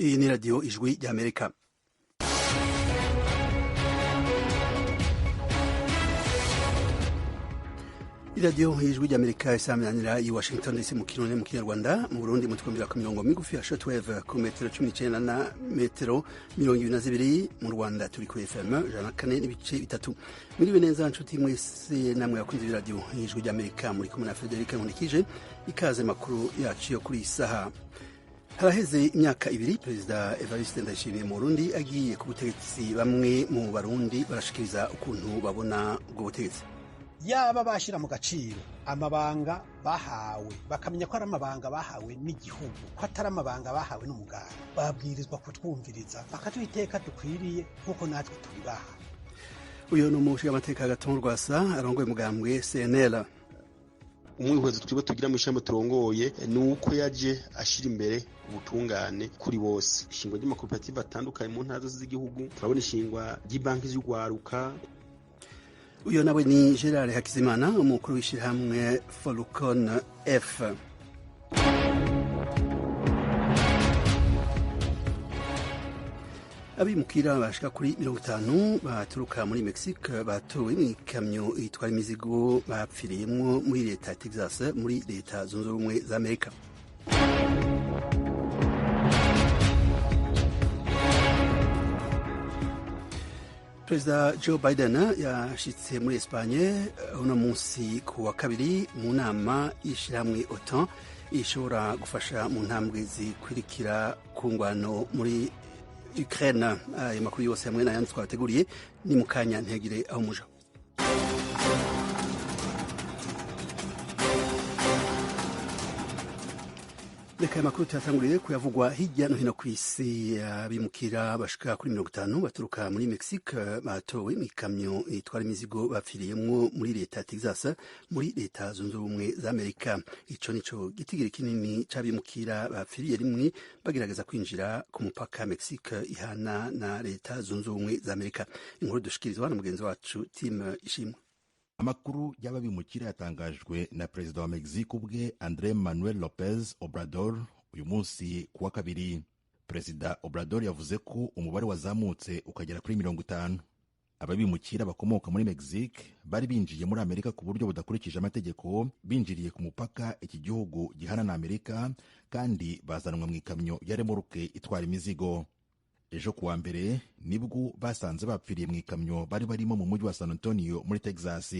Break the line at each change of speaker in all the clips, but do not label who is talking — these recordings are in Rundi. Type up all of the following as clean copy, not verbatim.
Iyi ni radiyo ijwi ry'Amerika. iradiyo ijwi ry'Amerika isaminanira i Washington DC mu Kirundi mu Kinyarwanda, mu Burundi mutwumvira ku mirongo migufi ya shortwave ku metero 19 na metero 22, mu Rwanda turi ku FM 104.3. Mwiriwe neza nshuti mwese namwe bakunze iradiyo ijwi ry'Amerika, muri kumwe na Frederic Nkundikije. Ikaze makuru yacu yo kuri isaha. Haraheze imyaka ibiri Perezida Evariste Ndayishimiye mu Burundi agiye ku butegetsi, bamwe mu Barundi barashikiriza ukuntu babona ubwo butegetsi.
Yaba bashira mu gaciro amabanga bahawe, bakamenya ko ari amabanga bahawe n'igihugu, ko atari amabanga bahawe n'umugabo, babwirizwa kutwumviriza bakatuha iteka dukwiriye nk'uko natwe tubibaha.
Uyu ni umushingamateka Agathon Rwasa arongoye umugambwe CNL.
Umwihwezo twibo tugira mu ishamba turongoye ni uko yaje ashira imbere ubutungane kuri bose. Ishingwa ry'amakoperative atandukanye mu ntara z'igihugu, turabona ishingwa ry'ibanki z'ugwaruka.
Uyo nawe ni Gerard Hakizimana, umukuru w'ishirahamwe Falcon F. Abimukira bashika kuri 50 baturuka muri Mexique batowe mw'ikamyo itwara imizigo bapfiriyemwo muri leta ya Texas muri leta zunze ubumwe za Amerika. Perezida Joe Biden yashitse muri Espagne uno munsi ku wa kabiri mu nama y'ishirahamwe OTAN ishobora gufasha mu ntambwe zikurikira ku ngwano muri Ukraine. Ayo makuru yose hamwe n'ayandi twabateguriye ni mu kanya ntihagire aho muja. Reka amakuru tuyatanguriye kuyavugwa hirya no hino ku isi. Abimukira bashika kuri 50 baturuka muri Mexique batowe mw'ikamyo itwara imizigo bapfiriyemwo muri leta ya Texas muri leta zunze ubumwe za Amerika. Ico nico gitigiri kinini c'abimukira bapfiriye rimwe bagerageza kwinjira ku mupaka Mexique ihana na leta zunze ubumwe za Amerika. Inkuru dushikirizwa na mugenzi wacu Tim Ishimwe.
Amakuru y'ababimukira yatangajwe na Perezida wa Mexique ubwe Andrés Manuel López Obrador uyu munsi kuwa kabiri. Perezida Obrador yavuze ko umubare wazamutse ukagera kuri 50. Ababimukira bakomoka muri Mexique bari binjiye muri Amerika ku buryo budakurikije amategeko, binjiriye ku mupaka iki gihugu gihana na Amerika, kandi bazanwa mw'ikamyo ya remorke itwara imizigo. Ejo kuwa mbere nibwo basanze bapfiriye mw'ikamyo bari barimo mu mujyi wa San Antonio muri Texas.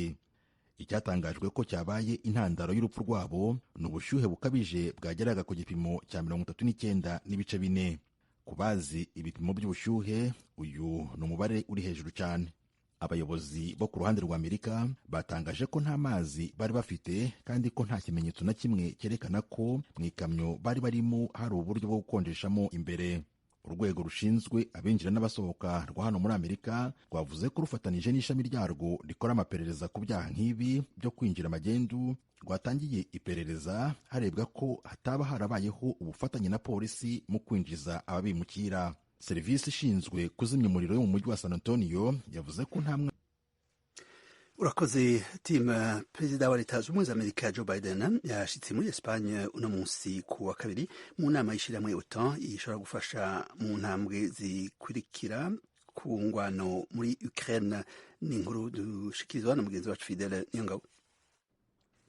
Icyatangajwe ko cyabaye intandaro y'urupfu rwabo ni ubushyuhe bukabije bwageraga ku gipimo cya 39.4. Ku bazi ibipimo by'ubushyuhe, uyu ni umubare uri hejuru cyane. Abayobozi bo ku ruhande rwa Amerika batangaje ko nta mazi bari bafite, kandi ko nta kimenyetso na kimwe cyerekana ko mw'ikamyo bari barimo hari uburyo bwo gukonjeshamo imbere. Urwego rushinzwe abinjira n'abasohoka rwa hano muri Amerika rwavuze ko rufatanije n'ishami ryarwo rikora amaperereza ku byaha nk'ibi byo kwinjira magendu rwatangiye iperereza harebwa ko hataba harabayeho ubufatanye na polisi mu kwinjiza ababimukira. Serivisi ishinzwe kuzimya umuriro yo mu mujyi wa San Antonio yavuze ko nta
Urakoze Tim. Perezida wa leta z'ubumwe za Amerika Joe Biden yashitse muri Espagne uno munsi ku wa kabiri mu nama y'ishirahamwe OTAN ishobora gufasha mu ntambwe zikurikira ku ngwano muri Ukraine. Ni inkuru dushikirizwa na mugenzi wacu Fidele Nyongabo.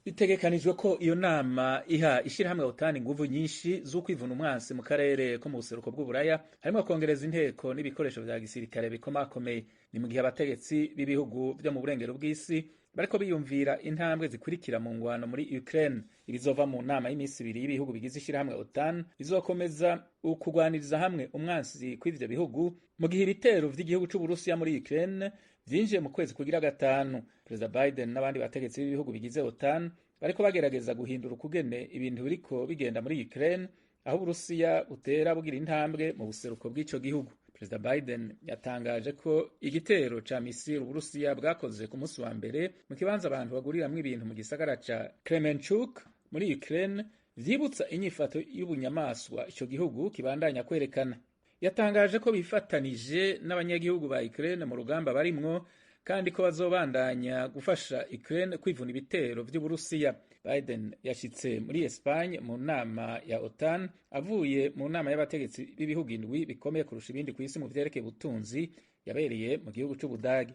Bitegekanijwe ko iyo nama iha ishirahamwe OTAN inguvu nyinshi z'ukwivuna umwansi mu karere ko mu buseruko bw'Uburaya, harimo kongereza inteko n'ibikoresho vya gisirikare bikomakomeye. Ni mu gihe abategetsi b'ibihugu vyo mu burengero bw'isi bariko biyumvira intambwe zikurikira mu ngwano muri Ukraine. Ibizova mu nama y'imisi ibiri y'ibihugu bigize ishirahamwe OTAN bizokomeza ukugwaniriza hamwe umwansi kw'ivyo bihugu, mu gihe ibitero vy'igihugu c'Uburusiya muri Ukraine vyinjiye mu kwezi kugira gatanu. Perezida Biden n'abandi bategetsi b'ibihugu bigize OTAN bariko bagerageza guhindura ukugene ibintu biriko bigenda muri Ukraine, aho Uburusiya butera bugira intambwe mu buseruko bw'ico gihugu. Perezida Biden yatangaje ko igitero ca misile Uburusiya bwakoze ku munsi wa mbere mu kibanza abantu baguriramwo ibintu mu gisagara ca Kremenchuk muri Ukraine vyibutsa inyifato y'ubunyamaswa ico gihugu kibandanya kwerekana. Yatangaje ko bifatanije n'abanyagihugu ba Ukraine mu rugamba barimwo, kandi ko bazobandanya gufasha Ukraine kwivuna ibitero vy'Uburusiya. Biden yashitse muri Espagne mu nama ya OTAN avuye mu nama y'abategetsi b'ibihugu indwi bikomeye kurusha ibindi ku isi mu vyerekeye ubutunzi yabereye mu gihugu c'Ubudagi.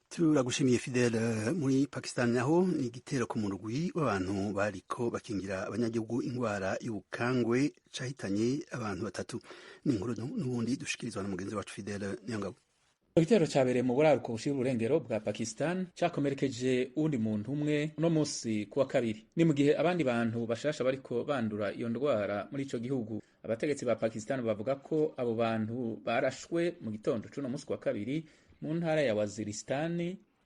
Turagushimiye Fidel. Muri Pakistan naho ni igitero ku murwi w'abantu bariko bakingira abanyagihugu ingwara y'ubukangwe cahitanye abantu batatu. Ni inkuru n'ubundi dushikirizwa na mugenzi wacu Fidel Nyangabo.
Igitero cabereye mu buraruko bushira uburengero bwa Pakistan cakomerekeje uwundi muntu umwe uno musi kuwa kabiri. Ni mu gihe abandi bantu bashasha bariko bandura iyo ndwara muri ico gihugu. Abategetsi ba Pakistan bavuga ko abo bantu barashwe mu gitondo c'uno musi kuwa kabiri mu ntara ya Waziristan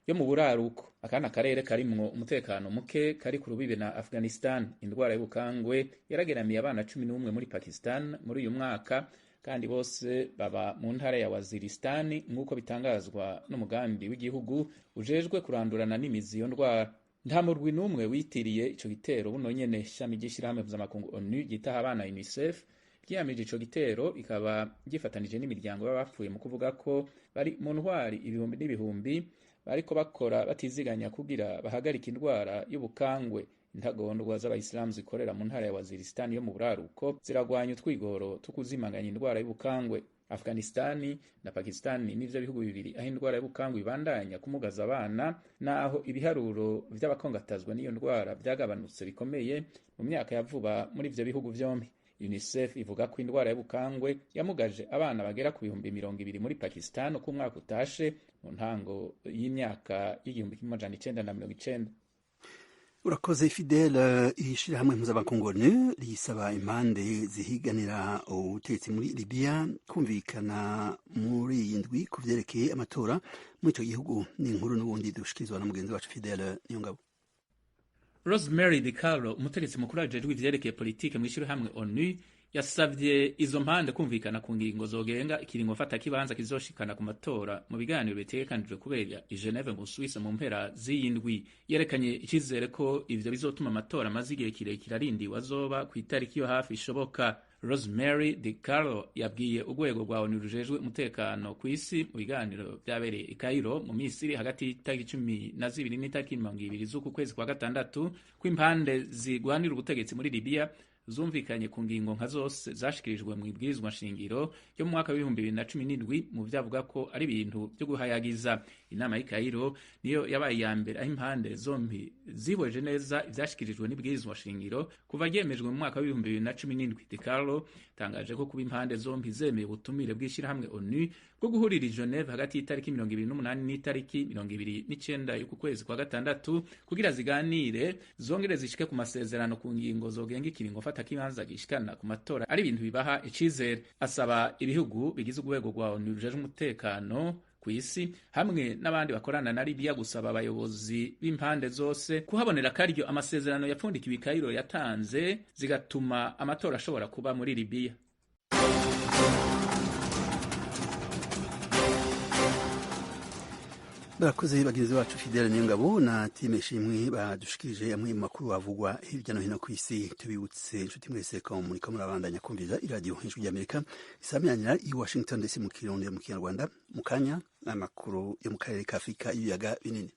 yo mu buraruko. Akana karere karimwo umutekano muke kari ku rubibe na Afghanistan. Indwara y'ubukangwe yarageramiye abana 11 muri Pakistan muri uyu mwaka, kandi bose baba mu ntara ya Waziristan nk'uko bitangazwa n'umugambi w'igihugu ujejwe kurandurana n'imizi iyo ndwara. Nta murwi n'umwe witiriye ico gitero. Buno nyene ishami ry'ishirahamwe mpuzamakungu ONU ryitaha abana UNICEF ryiyamije ico gitero, ikaba gifatanije n'imiryango y'abapfuye mu kuvuga ko bari mu ntwari ibihumbi n'ibihumbi bariko bakora batiziganya kugira bahagarika indwara y'ubukangwe. Intagondwa z'abayisilamu zikorera mu ntara ya Waziristan yo mu buraruko ziragwanya utwigoro tukuzimanganya indwara y'ubukangwe. Afghanistan na Pakistan nivyo bihugu bibiri aho indwara y'ubukangwe ibandanya kumugaza abana, naho ibiharuro vy'abakongatazwa n'iyo ndwara vyagabanutse bikomeye mu myaka ya vuba muri ivyo bihugu vyombi. UNICEF ivuga ko indwara y'ubukangwe yamugaje abana bagera ku 200,000 muri Pakistan uko umwaka utashe mu ntango y'imyaka y'1990.
Urakoze Fidel. Ishirahamwe mpuzamakungu ONU risaba impande zihiganira ubutegetsi muri Libya kumvikana muri iyi ndwi ku vyerekeye amatora muri ico gihugu. Ni inkuru n'ubundi dushikirizwa na mugenzi wacu Fidel Nyongabo.
Rosemary DiCarlo, umutegetsi mukuru ajejwe ivyerekeye politike mw'ishirahamwe ONU, yasavye izo mpande kumvikana ku ngingo zogenga ikiringo fata kibanza kizoshikana ku matora mu biganiro bitegekanijwe kubera i Geneve mu Suisse mu mpera z'iyindwi. Yerekanye icizere ko ivyo bizotuma amatora amaze igihe kirekire arindiwe azoba ku itariki yo hafi ishoboka. Rosemary DiCarlo yabwiye urwego rwa ONU rujejwe umutekano ku isi mu biganiro vyabereye i Cairo mu Misiri hagati y'itariki 12 n'itariki 20 z'uku kwezi kwa gatandatu ko impande zigwanira ubutegetsi muri Libya zumvikanye ku ngingo nka zose zashikirijwe mu ibwirizwa nshingiro yo mu mwaka wa 2017 mu vyavuga ko ari ibintu byo guhayagiza. Inama y'i Cairo niyo yabaye ya mbere aho impande zombi zihweje neza ivyashikirijwe n'ibwirizwa nshingiro kuva ryemejwe mu mwaka wa 2017. DiCarlo tangaje ko kuba impande zombi zemeye ubutumire bw'ishirahamwe ONU bwo guhurira i Geneve hagati y'itariki 28 n'itariki 29 y'uku kwezi kwa gatandatu kugira ziganire zongere zishike ku masezerano ku ngingo zogenga ikiringo fata kibanza gishikana ku matora ari ibintu bibaha icizere. Asaba ibihugu bigize urwego rwa ONU rujeje umutekano ku isi hamwe n'abandi bakorana na Libya gusaba abayobozi b'impande zose kuhabonera akaryo amasezerano yapfundikiwe i Cairo yatanze zigatuma amatora ashobora kuba muri Libya.
Barakoze bagenzi bacu Fidel Nyongabo na Time Shimwe badushikirije amwe mu makuru avugwa hirya no hino ku isi. Tubibutse inshuti mwese ko muriko murabandanya kumviriza iradiyo Ijwi ry'Amerika isaminanira i Washington DC mu Kirundi mu Kinyarwanda. Mu kanya n'amakuru yo mu karere ka Afurika y'ibiyaga binini.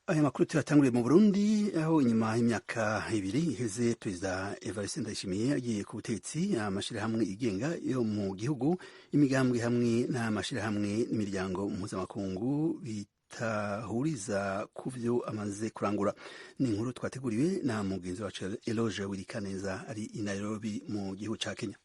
Aya makuru turatanguriye mu Burundi aho inyuma y'imyaka 2 iheze Perezida Evariste Ndayishimiye agiye ku butegetsi amashirahamwe igenga yo mu gihugu, imigambwe hamwe n'amashirahamwe n'imiryango mpuzamakungu bitahuriza ku vyo amaze kurangura. Ni inkuru twateguriwe na mugenzi wacu Eloge Wirikaneza ari i Nairobi mu gihugu ca Kenya.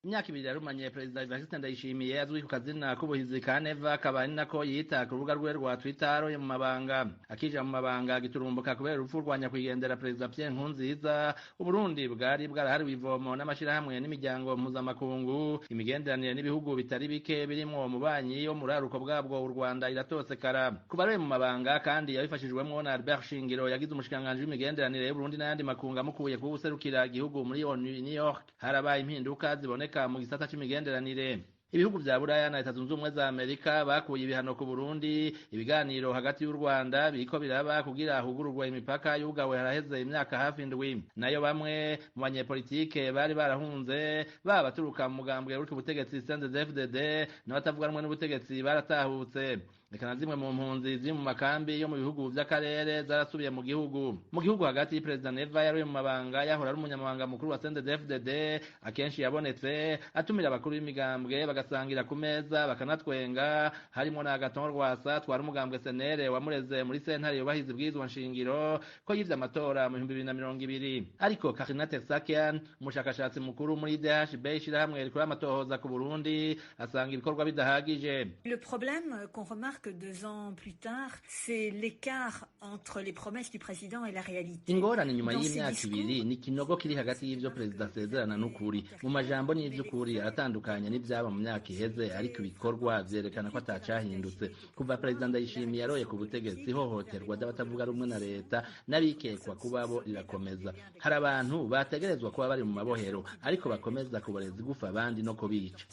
Imyaka 2 yarumanye Perezida Evariste Ndayishimiye azwi ku kazina k'ubuhizi ka Neva, akaba ari nako yita ku rubuga rwe rwa Twitter yo mu mabanga. Akija mu mabanga giturumbuka kubera urupfu rwa nyakwigendera Perezida Pierre Nkurunziza, Uburundi bwari bwarahariwe ivomo n'amashirahamwe n'imiryango mpuzamakungu. Imigenderanire n'ibihugu bitari bike birimwo umubanyi yo muraruko bwabwo u Rwanda iratosekara. Kuba ari mu mabanga kandi yabifashijwemwo na Albert Shingiro yagize umushikanganje w'imigenderanire y'Uburundi n'ayandi makungu amukuye ku guserukira igihugu muri ONU New York. Harabaye impinduka ziboneka mu gisata c'imigenderanire. ibihugu vya Buraya na Leta Zunze Ubumwe za Amerika bakuye ibihano ku Burundi. Ibiganiro hagati y'u Rwanda biriko biraba kugira hugururwe imipaka yugawe haraheze imyaka hafi indwi. Nayo bamwe mu banyepolitike bari barahunze baturuka mu mugambwe uri ku butegetsi CNDD-FDD n'abatavuganwe n'ubutegetsi baratahutse. Reka na zimwe mu mpunzi ziri mu makambi yo mu bihugu vy'akarere zarasubiye mu gihugu. Mu gihugu hagati President Neva yari mu mabanga yahora ari umunyamabanga mukuru wa CNDD-FDD, akenshi yabonetse atumira abakuru b'imigambwe bagasangira ku meza bakanatwenga, harimo na Agathon Rwasa twari umugambwe senere wamureze muri sentare yubahiza ibwirizwa nshingiro ko yivye amatora mu 2020. Ariko Karina Tersakian, umushakashatsi mukuru muri DHB ishirahamwe rikora amatohoza ku Burundi, asanga ibikorwa bidahagije.
Le problème qu'on remarque 2 ans plus tard, c'est l'écart entre les promesses du président et la réalité.
Ingorane nyuma y'imyaka ibiri ni kinogo kiri hagati y'ivyo perezida asezerana n'ukuri. Mu majambo n'ivy'ukuri aratandukanye n'ivyaba mu myaka iheze, ariko ibikorwa vyerekana ko atacahindutse. Kuva perezida Ndayishimiye yaroye ku butegetsi, ihohoterwa ry'abatavuga rumwe na leta n'abikekwa kubabo rirakomeza. Hari abantu bategerezwa kuba bari mu mabohero, ariko bakomeza kuboreza igufa abandi no kubica.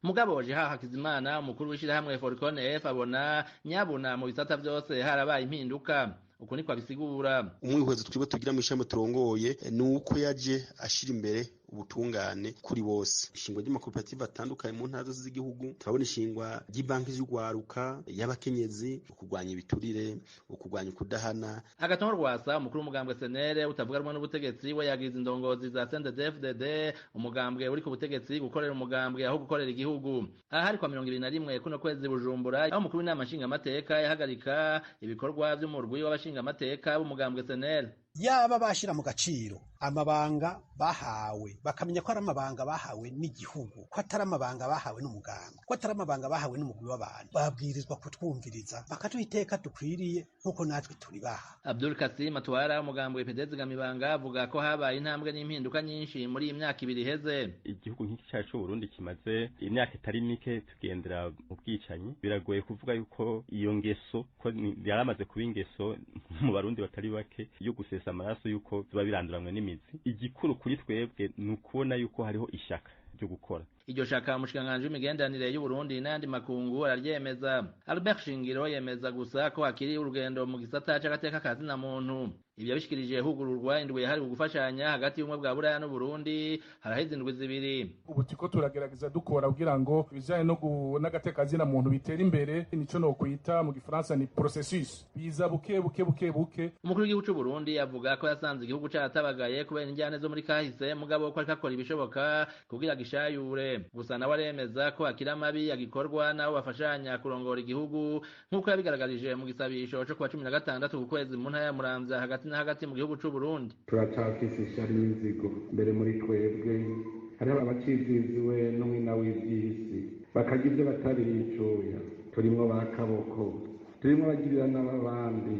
Mugabo Jeha Hakizimana, umukuru w'ishirahamwe Forcon F, abona nyabuna mu bisata vyose harabaye impinduka. Uko niko abisigura.
Umwihwezo twibo tugira mu ishami turongoye nuko yaje ashira imbere ubutungane kuri bose. Ishingwa ry'amakoperative atandukanye mu ntara z'igihugu, turabona ishingwa ry'ibanki y'ugwaruka, y'abakenyezi, ukugwanya ibiturire, ukugwanya kudahana.
Agathon Rwasa, umukuru w'umugambwe senere utavuga rumwe n'ubutegetsi, we yagize indongozi za CNDD-FDD, umugambwe uri ku butegetsi, gukorera umugambwe aho gukorera igihugu. Aha hari kwa 2021 kuno kwezi Bujumbura, aho umukuru w'inama nshingamateka yahagarika ibikorwa vy'umurwi w'abashingamateka b'umugambwe senere.
Yaba bashira mu gaciro amabanga bahawe, bakamenya ko ari amabanga bahawe n'igihugu, ko atari amabanga bahawe n'umugambwe, ko atari amabanga bahawe n'umugwi w'abantu, babwirizwa kutwumviriza bakatuiteka dukwiriye nkuko natwe turi baha.
Abdul Kasim atwara umugambwe PDZ Gamibanga avuga ko habaye intambwe n'impinduka nyinshi muri imyaka ibiri heze.
Igihugu nk'iki cyacu cy'u Burundi kimaze imyaka itari mike tugendera mu bwicanyi, biragoye kuvuga yuko iyo ngeso ko yaramaze kuba ingeso mu Barundi batari bake yo gusesa amaraso yuko biba biranduranwe n'imizi. Igikuru kuri twebwe nukubona yuko hariho ishaka ryo gukora.
Iryo shaka umushikanganje w'imigenderanire y'u Burundi n'andi makungu araryemeza. Albert Shingiro yemeza gusa ko hakiri urugendo mu gisata c'agateka kazina muntu. Ibyo bishikirije hugururwa indwi yahari gufashanya hagati y'umwe bwa Buraya n'u Burundi haraheze indwi zibiri.
Ubu tiko turagerageza dukora kugira ngo bijanye no n'agateka kazina muntu bitera imbere, nico no kwita mu gifaransa ni processus. Biza buke.
Umukuru w'igihugu cy'u Burundi avuga ko yasanze igihugu cyatabagaye kubera injyane zo muri kahise, mugabo ko akakora ibishoboka kugira gishayure. Gusa nawe aremeza ko akira mabi yagikorwa nabo bafashanya kurongora igihugu nk'uko yabigaragarije mu gisabisho cyo kuwa 16 ku kwezi mu ntara ya Muramvya hagati mu gihugu cy'u Burundi.
Turacafise ishari n'inzigo mbere muri twebwe, hariho abaciziziwe n'umwina w'ivyisi bakagira ibyo bataricuya, turimwo bakaboko, turimwo bagirira n'abandi,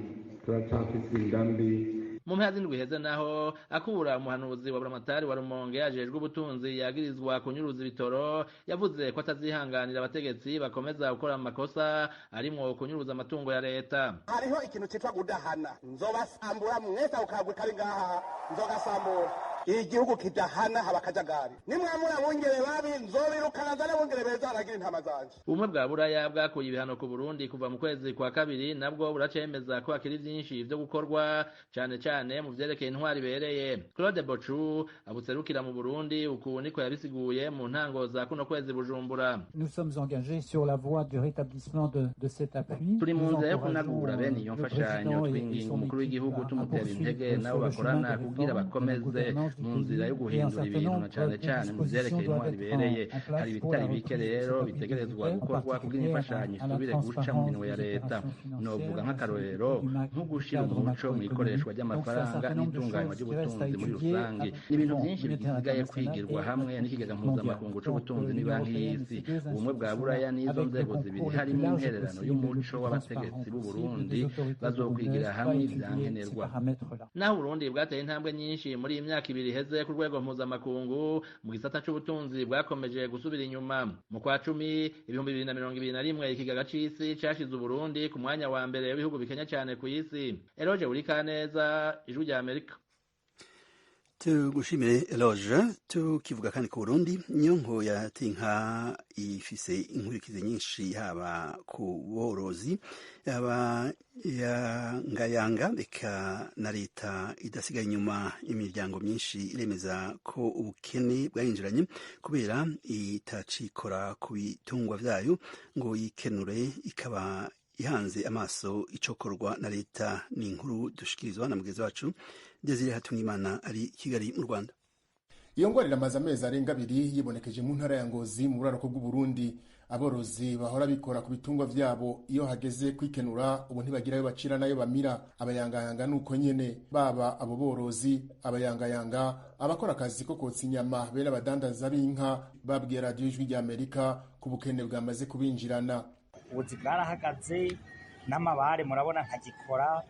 turacafise indambi.
Mu mpera z'indwi heze naho akura umuhanuzi wa Buramatari wa Rumonge ajejwe ubutunzi yagirizwa kunyuruza ibitoro, yavuze ko atazihanganira abategetsi bakomeza gukora amakosa arimwo kunyuruza amatungo ya leta.
Hariho ikintu citwa gudahana, nzobasambura mwese ukagwe kari ngaha, nzogasambura. Igihugu kidahana haba kajagari. Nimwamura bongere babi nzobirukana zane bongere beza aragira intama zanje.
Ubumwe bwa Buraya bwakuye ibihano ku Burundi kuva mu kwezi kwa kabiri, nabwo buracemeza ko hakiri vyinshi vyo gukorwa cane mu vyerekeye intwari bereye. Claude Bochu abuserukira mu Burundi uku niko yabisiguye mu ntango za kuno kwezi Bujumbura.
Nous sommes engagés sur la voie du rétablissement de cet appui.
Turi mu nzira yo kunagura bene iyo mfashanyo, twinginga umukuru w'igihugu tumutera intege nabo bakorana kugira bakomeze mu nzira yo guhindura ibintu na cane mu vyerekeye intwari bereye. Hari ibitari bike rero bitegerezwa gukorwa kugira imfashanyo isubire guca mu minwe ya leta. Novuga nk'akarorero nko gushira umuco mu ikoreshwa ry'amafaranga n'itunganywa ry'ubutunzi muri rusange. Ibintu byinshi bisigaye kwigirwa hamwe n'ikigega mpuzamakungu c'ubutunzi n'Ibanki y'Isi. Ubumwe bwa Buraya n'izo nzego zibiri harimo intererano y'umuco w'abategetsi b'u Burundi bazokwigira hamwe ivyankenerwa. Naho Burundi bwateye intambwe nyinshi muri imyaka ibiri heze ku rwego mpuzamakungu, mu gisata c'ubutunzi bwakomeje gusubira inyuma. Mu kwa 10 2021 ikigega c'isi cashize Burundi ku mwanya wa mbere w'ibihugu bikenya cyane ku isi. Eroje Urikaneza, Ijwi rya Amerika.
tugushimire Eloge. Tukivuga kandi ku Burundi, Nyonko ya Tinka ifise inkurikizi nyinshi haba ku borozi, yaba yangayanga eka na leta idasigaye inyuma. Imiryango myinshi iremeza ko ubukene bwayinjiranye kubera itacikora ku bitungwa vyayo ngo yikenure, ikaba ihanze amaso icokorwa na leta. Ni inkuru dushikirizwa na mugenzi wacu Desire Hatungimana ari Kigali mu Rwanda.
Iyo ngwara iramaze amezi arenga 2 yibonekeje mu ntara ya Ngozi mu buraruko bw'u Burundi. Aborozi bahora bikora ku bitungwa vyabo iyo hageze kwikenura ubu ntibagira ayo bacira nayo bamira. Abayangayanga nuko nyene, baba abo borozi, abayangayanga, abakora akazi ko kotsa inyama, bene abadandaza b'inka babwiye Radio Ijwi rya Amerika ku bukene bwamaze kubinjirana.
Ubuzi bwarahagaze n'amabare murabona nkagikora,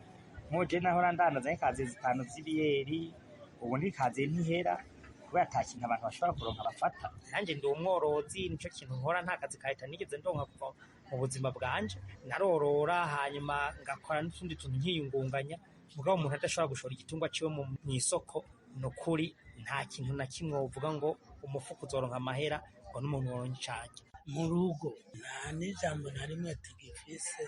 muje nahora ndandaza nk'ikazi 5 z'ibiyeri, ubu ntikaze ntihera kubera atakintu abantu bashobora kuronka bafata. Nanje ndi umworozi, nico kintu nkora, nta kazi kahita nigeze ndonka kuva mu buzima bwanje. Narorora hanyuma ngakora n'utundi tuntu nkiyungunganya, mugabo umuntu adashobora gushora igitungwa ciwe mu isoko, no kuri nta kintu na kimwe uvuga ngo umufuko uzoronka amahera ngo n'umuntu woronka icanje.
Mu rugo nta n'ijambo na rimwe tigifise.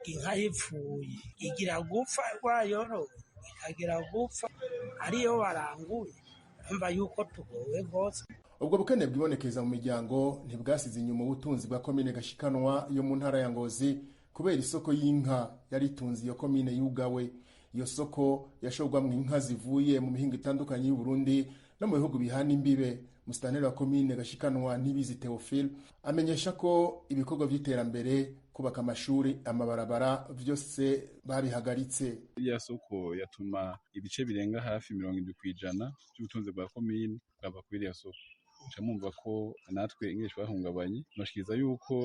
Inka yipfuye igira gupfa, rwayorowe ikagira gupfa, ariyo baranguye umva yuko tugowe gose.
Ubwo bukene bwibonekeza mu miryango ntibwasize inyuma ubutunzi bwa komine Gashikanwa yo mu ntara ya Ngozi kubera isoko y'inka yari itunze iyo komine yugawe. Iyo soko yashorwamwo inka zivuye mu mihingo itandukanye y'u Burundi no mu bihugu bihana imbibe. Musitanteri wa komine Gashikanwa Ntibizi Theophile amenyesha ko ibikorwa vy'iterambere, kubaka amashuri, amabarabara vyose babihagaritse.
Iya soko yatuma ibice birenga hafi 70% by'ubutunzi bwa komine bwava kuri iya soko. Ncamumva ko natwe ingesho bahungabanye, noshikiriza yuko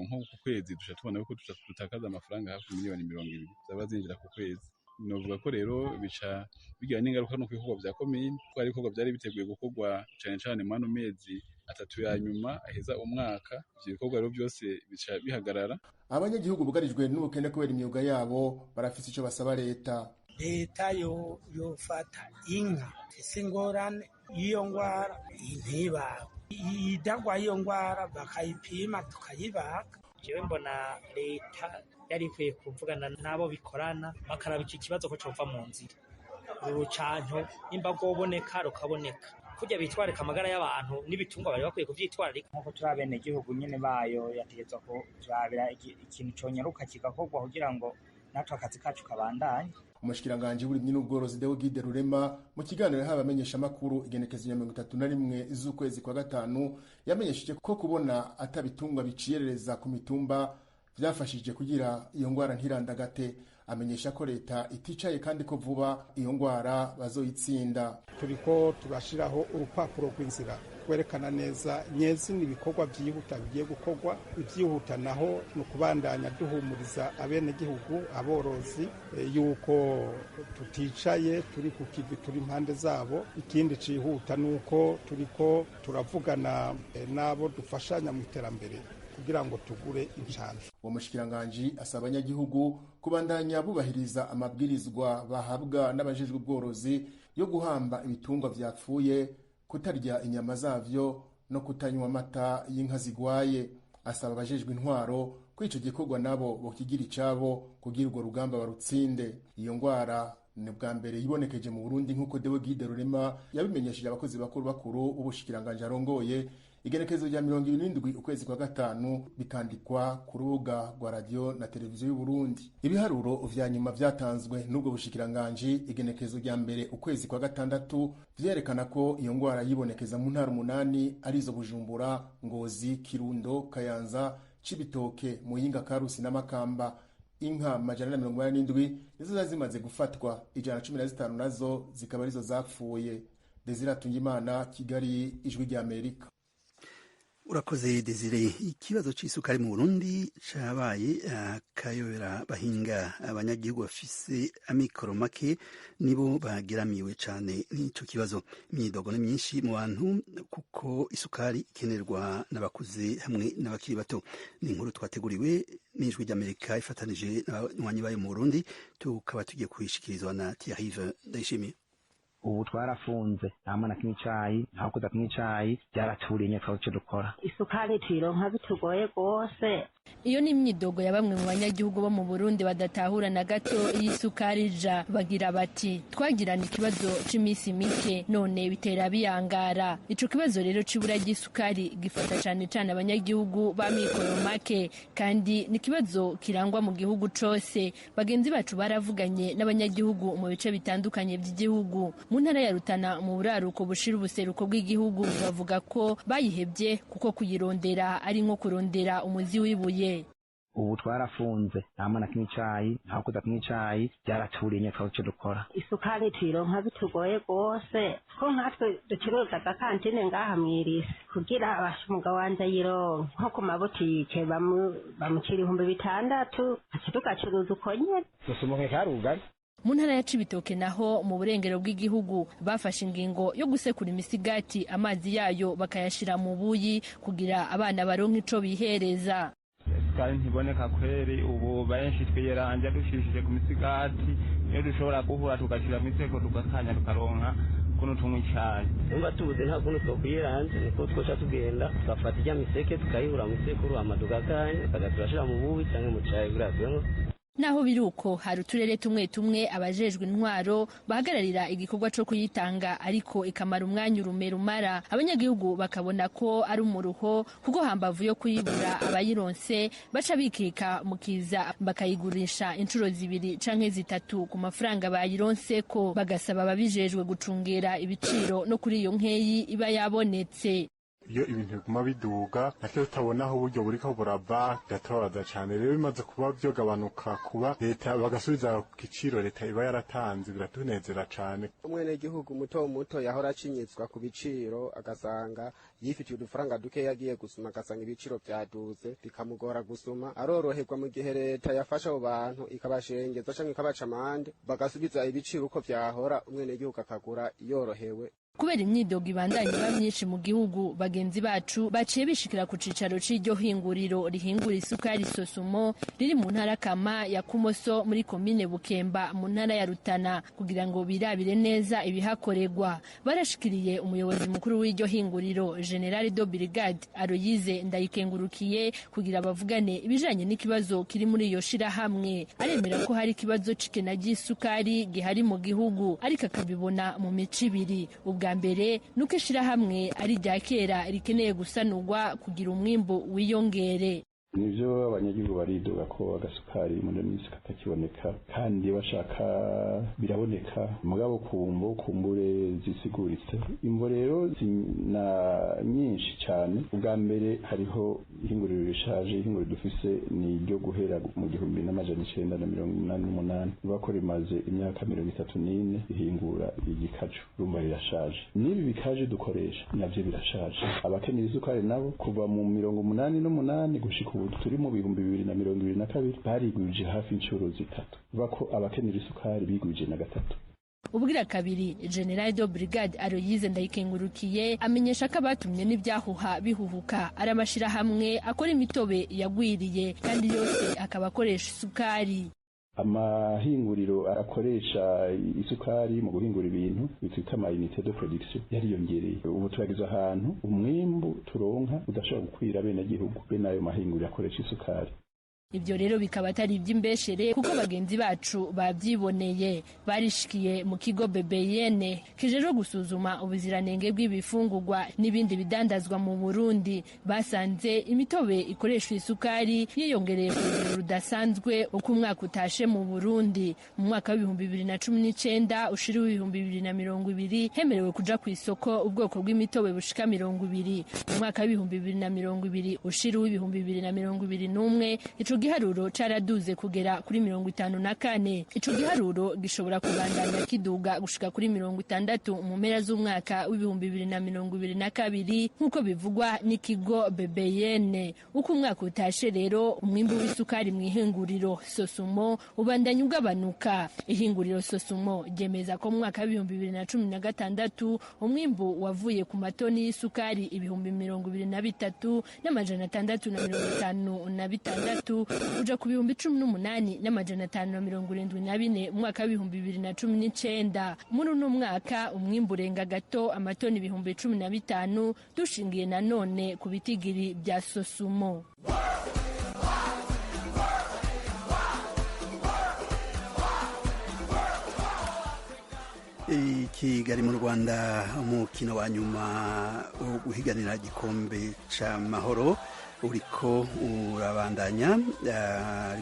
nko ku kwezi dusha tubona yuko tutakaza amafaranga hafi 200,000 zaba zinjira ku kwezi. Novuga ko rero bica bigira n'ingaruka no kwikorwa vya komine, ko ari ibikorwa byari biteguye gukorwa cyane cyane mu ano mezi 3 ya nyuma aheza umwaka. Ivyo bikorwa rero byose bica bihagarara.
Abanyagihugu bugarijwe n'ubukene kubera imyuga yabo barafise ico basaba leta.
Leta yofata inka ese ingorane iyo ngwara intibaga, idagwa iyo ngwara bakayipima tukayibaga.
Jewe mbona leta yari ikwiye kuvugana nabo bikorana bakaraba iki kibazo ko cova mu nzira. Urucanco nimba rwoboneka rukaboneka, kujya bitwarika amagara y'abantu n'ibitungwa bari bakwiye kuvyitwararika.
Nkuko turi abene gihugu nyene bayo yategetswe ko turabira ikintu conyaruka kigakorwa kugira ngo natwe akazi kacu kabandanye.
Umushikiranganje w'uburimyi n'ubworozi Deogide Rurema mu kiganiro haba amenyesha makuru igenekezo ya 31 z'ukwezi kwa 5 yamenyesheje ko kubona atabitungwa biciyerereza ku mitumba vyafashije kugira iyo ngwara ntirandagate. Amenyesha ko leta iticaye kandi ko vuba iyo ngwara bazoyitsinda.
Turiko turashiraho urupapuro rw'inzira kwerekana neza nyezina ibikorwa vyihuta bigiye gukorwa. Ivyihuta naho no kubandanya duhumuriza abene gihugu, aborozi yuko tuticaye, turi ku kivi, turi impande zabo. Ikindi cihuta nuko turiko turavugana nabo dufashanya mu iterambere kugira ngo tugure incanco.
Uwo mushikiranganje asaba abanyagihugu kubandanya bubahiriza amabwirizwa bahabwa n'abajejwe ubworozi yo guhamba ibitungwa vyapfuye, kutarya inyama zavyo no kutanywa amata y'inka zigwaye. Asaba abajejwe intwaro ko ico gikorwa nabo bokigira icabo kugira urwo rugamba barutsinde. Iyo ngwara ni bwa mbere yibonekeje mu Burundi nk'uko Deogide Rurema yabimenyesheje abakozi bakuru ubushikiranganje arongoye. Igenekezo rya 27 ukwezi kwa 5 bikandikwa ku rubuga rwa radio na televiziyo y'u Burundi. Ibiharuro vya nyuma vyatanzwe n'ubwo bushikiranganje igenekezo rya mbere ukwezi kwa 6 vyerekana ko iyo ngwara yibonekeza mu ntara 8 arizo Bujumbura, Ngozi, Kirundo, Kayanza, Cibitoke, Muyinga, Karusi na Makamba. Inka 187 nizo zazimaze gufatwa, 115 nazo zikaba arizo zapfuye. Desire Hatungimana, Kigali, Ijwi rya Amerika.
Urakoze Desire. Ikibazo c'isukari mu Burundi cabaye akayobera bahinga. Abanyagihugu bafise amikoro make nibo bageramiwe cane n'ico kibazo. Imyidogo ni myinshi mu bantu kuko isukari ikenerwa n'abakuze hamwe n'abakiri bato. Ni inkuru twateguriwe n'Ijwi ry'Amerika ifatanije n'abanywanyi bayo mu Burundi, tukaba tugiye kuyishikirizwa na Thierry Ndayishimiye.
ubu twarafunze nta mwana kimwe icayi nta kuza kimwe icayi byaraturiye twaba icyo dukora
isukari tuyironka bitugoye rwose.
Iyo ni imyidogo ya bamwe mu banyagihugu bo mu Burundi badatahura na gato iyi sukari ija. Bagira bati twagirana ikibazo c'iminsi mike none bitera biyangara. Ico kibazo rero c'ibura ry'isukari gifata cane cane abanyagihugu ba mikoro make, kandi ni kibazo kirangwa mu gihugu cose. Bagenzi bacu baravuganye n'abanyagihugu mu bice bitandukanye by'igihugu. Mu ntara ya Rutana mu buraruko bushira ubuseruko bw'igihugu bavuga ko bayihebye kuko kuyirondera ari nko kurondera umuzi w'ibuye.
Ubu twarafunze nta mwana kimwe icayi nta kuza kimwe icayi byaraturiye twaba icyo dukora
isukari tuyironka bitugoye rwose ko nkatwe ducuruza agakantine ngaha mwirisi kugira abasha umugabo wanje ayironka nko ku mabutike bamucira 6,000 tugacuruza uko nyene
dusumuke karugari.
Mu ntara ya Cibitoke naho mu burengero bw'igihugu bafashe ingingo yo gusekura imisigati amazi yayo bakayashira mu buyi kugira abana baronke ico bihereza.
Isukari ntiboneka kweri, ubu benshi twiyeranja dushishije ku misigati, iyo dushobora guhura tugashira mu iseko tugakanya tukaronka kuno tunywa icayi.
Numva tubuze nta kuntu twokwiyeranja niko twoca tugenda tugafata ijya miseke tukayihura mu isekuru hama tugakanya turashira mu buyi canke mu cayi birazwemo.
Naho biruko hari uturere tumwe tumwe abajejwe intwaro bahagararira igikorwa co kuyitanga ariko ikamara umwanya rumara. Abanyagihugu bakabona ko ari umuruho kuko hambavu yo kuyibura abayironse baca bikika mukiza bakayigurisha inshuro 2 canke 3 ku mafaranga bayironse ko, bagasaba ababijejwe gucungera ibiciro no kuri iyo nkeyi iba yabonetse.
Iyo ibintu biguma biduga natwe tutabona aho uburyo buriko burava gatoraza cane. Rero bimaze kuba byogabanuka kuba leta bagasubiza ku giciro leta iba yaratanze biratunezera cane.
Umwenegihugu muto muto yahora acinyizwa ku biciro agasanga yifitiye udufaranga duke yagiye gusuma agasanga ibiciro byaduze bikamugora gusuma, aroroherwa mu gihe leta yafasha abo bantu ikabashengeza canke ikabaca amande bagasubiza ibiciro uko vyahora, umwenegihugu akagura yorohewe.
Kubera imyidogo ibandanye iba myinshi mu gihugu, bagenzi bacu baciye bishikira ku cicaro c'iryo hinguriro rihingura isukari Sosumo riri mu ntara kama ya Kumoso muri komine Bukemba mu ntara ya Rutana kugira ngo birabire neza ibihakorerwa. Barashikiriye umuyobozi mukuru w'iryo hinguriro General de Brigade Aloyize Ndayikengurukiye kugira bavugane ibijanye n'ikibazo kiri muri iyo shira hamwe. Aremera ko hari ikibazo c'ikena ry'isukari gihari mu gihugu ariko akabibona mu mici ibiri. Bwa mbere nuko ishirahamwe ari rya kera rikeneye gusanurwa kugira umwimbo wiyongere.
Nivyo abanyagihugu baridoga ko agasukari mu ndemisi katakiboneka kandi bashaka biraboneka mugabo kumbure zisiguritse. Imvo rero zina nyinshi cyane. Ubwa mbere hariho ihinguriro rishaje, ihinguriro dufise ni ryo guhera mu 1988 bako rimaze imyaka 34 ihingura igikacu rumba rirashaje. Nibi bikaje dukoresha navyo birashaje. Abakeneye isukari nabo kuva mu 88 gushika turi mu 2022 barigwije hafi inshuro 3 bako abakenera isukari bigwije na 3.
Ubwira kabiri General de Brigade Aloyize Ndayikengurukiye amenyesha ko abatumye n'ibyahuha bihuhuka ari amashira hamwe akora imitobe yagwiriye kandi yose akaba akoresha isukari.
Amahinguriro akoresha isukari mu guhingura ibintu bitwita ama unité de production yariyongereye. Ubu turagize ahantu umwimbu turonka udashobora gukwira bene gihugu be nayo mahinguriro akoresha isukari.
Ibyo rero bikaba atari iby'imbeshere kuko bagenzi bacu babyiboneye. Barishikiye mu kigo BBN kijeje gusuzuma ubuziranenge bw'ibifungurwa n'ibindi bidandazwa mu Burundi. Basanze imitobe ikoreshwa isukari yiyongereye ku rugero rudasanzwe uko umwaka utashe mu Burundi. Mu mwaka wa 2019 ushira 2020 hemerewe kuja ku isoko ubwoko bw'imitobe bushika 200. Mu mwaka wa 2020 ushira 2021 ico giharuro caraduze kugera kuri 54. Ico giharuro gishobora kubandanya kiduga gushika kuri 60 mu mpera z'umwaka w'2022 nkuko bivugwa n'ikigo BBN. Uko umwaka utashe rero umwimbu w'isukari mu ihinguriro Sosumo ubandanya ugabanuka. Ihinguriro Sosumo ryemeza ko mu mwaka wa 2016 umwimbu wavuye ku matoni y'isukari 23,656 uja ku bihumbi 18,574 mu mwaka w'ibihumbi 2019. Muri uno mwaka umwimbu urenga gato amatoni ibihumbi 15 dushingiye nanone ku bitigiri bya Sosumo.
Kigali mu Rwanda umukino wa nyuma wo guhiganira igikombe c'amahoro uriko urabandanya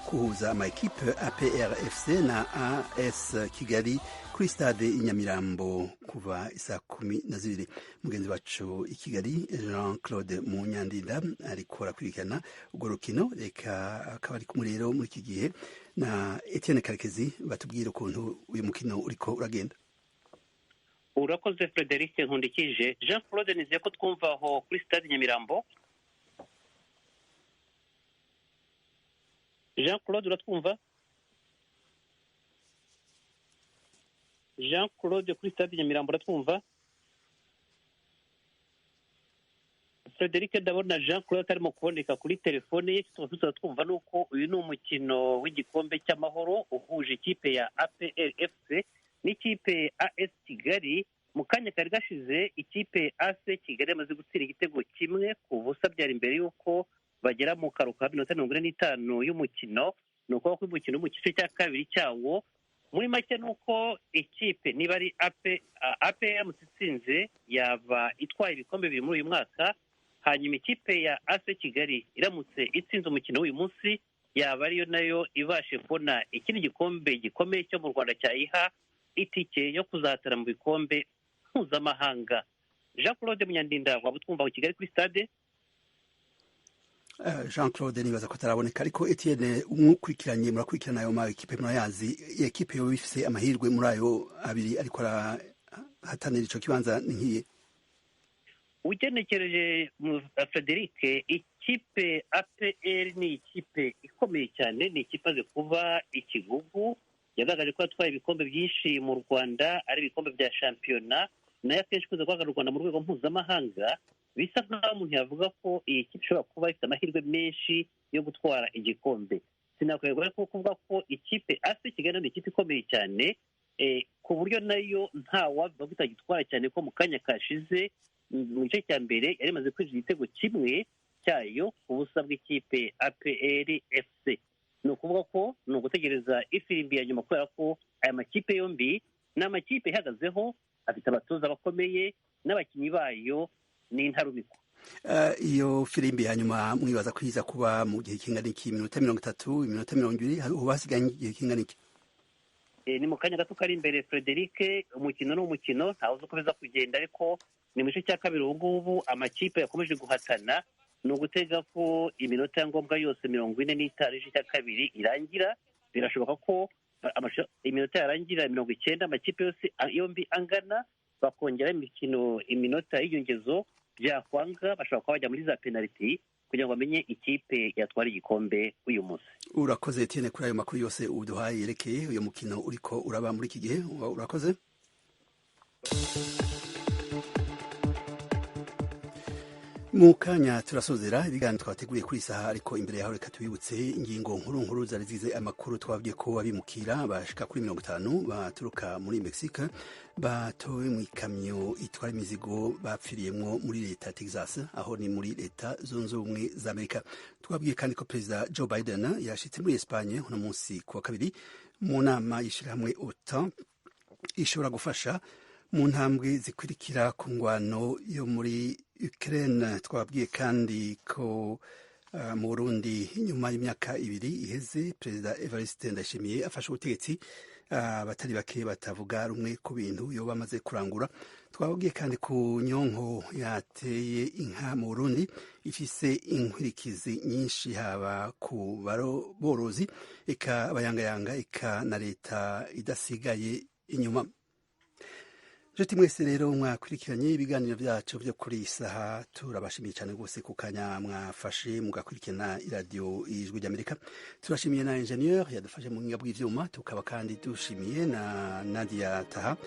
kuhuza amakipe APRFC na AS Kigali kuri stade Inyamirambo kuva isa 12. Mugenzi wacu i Kigali Jean-Claude Munyandinda ariko arakurikirana urwo rukino, reka akaba ari kumwe rero muri iki gihe na Etienne Karekezi batubwira ukuntu uyu mukino uriko uragenda.
Urakoze Frederic Nkundikije. Jean Claude, nizeye ko twumva aho kuri stade Nyamirambo. Jean Claude, uratwumva? Jean Claude, kuri stade Nyamirambo uratwumva? Frederic, ndabona Jean Claude atarimo kuboneka kuri telefone ye. Twumva nuko uyu ni umukino w'igikombe cy'amahoro uhuje ikipe ya APRFC n'ikipe AS Kigali. Mu kanya kari gashize ikipe AS Kigali yamaze gutsira igitego kimwe ku busa, byari imbere y'uko bagera mu karuhuko minota 45 y'umukino. Ni ukuvuga ko umukino mu gice cya kabiri cyawo muri make nuko ikipe niba ari APR mutsinze yaba itwaye ibikombe bibiri muri uyu mwaka, hanyuma ikipe ya AS Kigali iramutse itsinze umukino w'uyu munsi yaba ariyo nayo ibashe kubona ikindi gikombe gikomeye cyo mu Rwanda cyayiha itike yo kuzatara mu bikombe mpuzamahanga. Jean Claude Munyandinda, waba utwumva Kigali kuri stade?
Jean Claude nibaza ko taraboneka, ariko Etienne murakurikirana ayo ma ekipe murayazi, ekipe yo bifise amahirwe muri ayo abiri ariko arahatanira ico kibanza nkiye.
Ugenekereje Frederic, ikipe APR ni ikipe ikomeye cyane, ni ikipe aze kuva ikigugu, yagaragaje ko yatwaye ibikombe byinshi mu Rwanda, ari ibikombe bya shampiyona nayo akenshi kuza guhagarara u Rwanda mu rwego mpuzamahanga. Bisa nk'aho umuntu yavuga ko iyi kipe ishobora kuba ifite amahirwe menshi yo gutwara igikombe. Sinakwegura ko kuvuga ko ikipe AS Kigali ni ikipe ikomeye cyane, ku buryo nayo nta wavuga ko itagitwara cyane, ko mu kanya kashize mu gice cya mbere yari imaze kwinjiza igitego kimwe cyayo ku busa bw'ikipe APRFC. Ni ukuvuga ko ni ugutegereza ifirimbi ya nyuma, kubera ko aya makipe yombi ni amakipe ihagazeho, afite abatoza bakomeye n'abakinnyi bayo ni intarumikwa.
Iyo firimbi ya nyuma mwibaza kwiza kuba mu gihe kingana iki? Iminota 30, iminota 20, ubasigaye igihe kingana iki?
Ni mu kanya gato kari imbere Frederic. Umukino n'umukino ntawe uzi uko biza kugenda, ariko ni mu gice cya kabiri ubu ngubu amakipe yakomeje guhatana. Ni ugutega ko iminota ya ngombwa yose 45 igice cya kabiri irangira. Birashoboka ko iminota yarangira 90 amakipe yose yombi angana, bakongera imikino iminota y'iyongezo byakwanga, bashobora kuba bajya muri za penalty kugira ngo bamenye ikipe yatwara igikombe uyu munsi.
Urakoze Etienne kuri ayo makuru yose uduhaye yerekeye uyu mukino uriko uraba muri iki gihe. Urakoze. Mu kanya turasozera ibiganiro twateguriye kuri saha, ariko imbere yaho reka tubibutse ingingo nkuru zari zigize amakuru. Twabwiye ko abimukira bashika kuri 50 baturuka muri Mexique batowe mu ikamyo itwara imizigo bapfiriyemwo muri leta ya Texas, aho ni muri leta zunze ubumwe za Amerika. Twabwiye kandi ko Perezida Joe Biden yashitse muri Espagne uno munsi kuwa kabiri mu nama y'ishirahamwe OTAN ishobora gufasha mu ntambwe zikurikira ku ngwano yo muri Ukraine. Twabwiye kandi ko mu Burundi nyuma y'imyaka 2 iheze Perezida Evariste Ndayishimiye afashe ubutegetsi, abatari bake batavuga rumwe ku bintu yo bamaze kurangura. Twabwiye kandi ku nyonko yateye inka mu Burundi ifise inkwirikizi nyinshi, haba ku borozi eka abayangayanga eka na leta idasigaye inyuma. Joti mwese rero mwakurikiranye ibiganiro byacu byo kuri isaha, turabashimiye cyane rwose ku kanya mwafashe mugakurikirana iradiyo Ijwi ry'Amerika. Turashimiye na ingenieur yadufashe mu buhinga bw'ivyuma, tukaba kandi dushimiye na Nadia Taha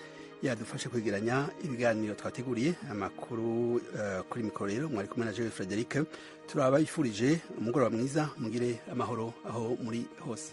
yadufashe kwegeranya ibiganiro twateguriye amakuru kuri mikoro rero mwari kumwe na Jewe Frederic turabayifurije umugoroba mwiza mugire amahoro aho muri hose.